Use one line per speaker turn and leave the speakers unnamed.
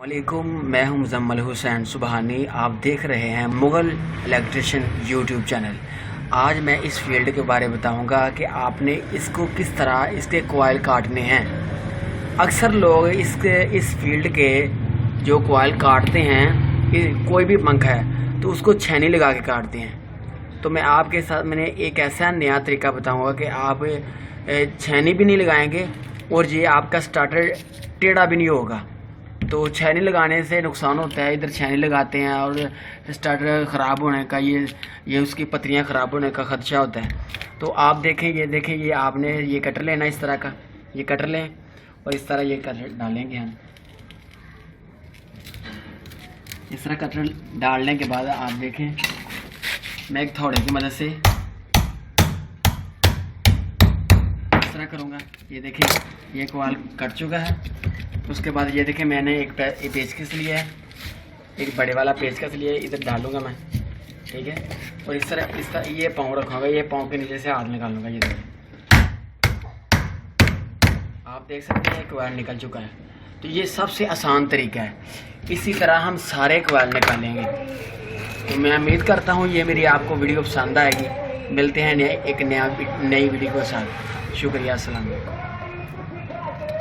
वालेकुम, मैं हूं मुजम्मल हुसैन सुबहानी। आप देख रहे हैं मुग़ल इलेक्ट्रिशियन यूट्यूब चैनल। आज मैं इस फील्ड के बारे में बताऊंगा कि आपने इसको किस तरह इसके कॉइल काटने हैं। अक्सर लोग इस फील्ड के जो कॉइल काटते हैं, कोई भी पंखा है तो उसको छेनी लगा के काटते हैं। तो मैं आपके साथ मैंने एक ऐसा नया तरीका बताऊंगा कि आप छेनी भी नहीं लगाएंगे और ये आपका स्टार्टर टेढ़ा भी नहीं होगा। तो छेनी लगाने से नुकसान होता है। इधर छेनी लगाते हैं और स्टार्टर ख़राब होने का ये उसकी पत्रियां ख़राब होने का ख़दशा होता है। तो आप देखें, ये आपने ये कटर लेना, इस तरह का ये कटर लें और इस तरह ये कटर डालेंगे हम। इस तरह कटर डालने के बाद आप देखें, मैं एक थोड़े की मदद से इस तरह करूँगा। ये देखें, ये कॉइल कट चुका है। उसके बाद ये देखें, मैंने एक पेचकस लिया है, एक बड़े वाला पेचकस लिया है, इधर डालूंगा मैं, ठीक है। और इस तरह ये पाँव रखूँगा, ये पाँव के नीचे से हाथ निकालूंगा। ये देखें, आप देख सकते हैं कॉइल निकल चुका है। तो ये सबसे आसान तरीका है। इसी तरह हम सारे कॉइल निकालेंगे। तो मैं उम्मीद करता हूँ ये मेरी आपको वीडियो पसंद आएगी। मिलते हैं एक नई वीडियो के साथ। शुक्रिया, अस्सलाम वालेकुम।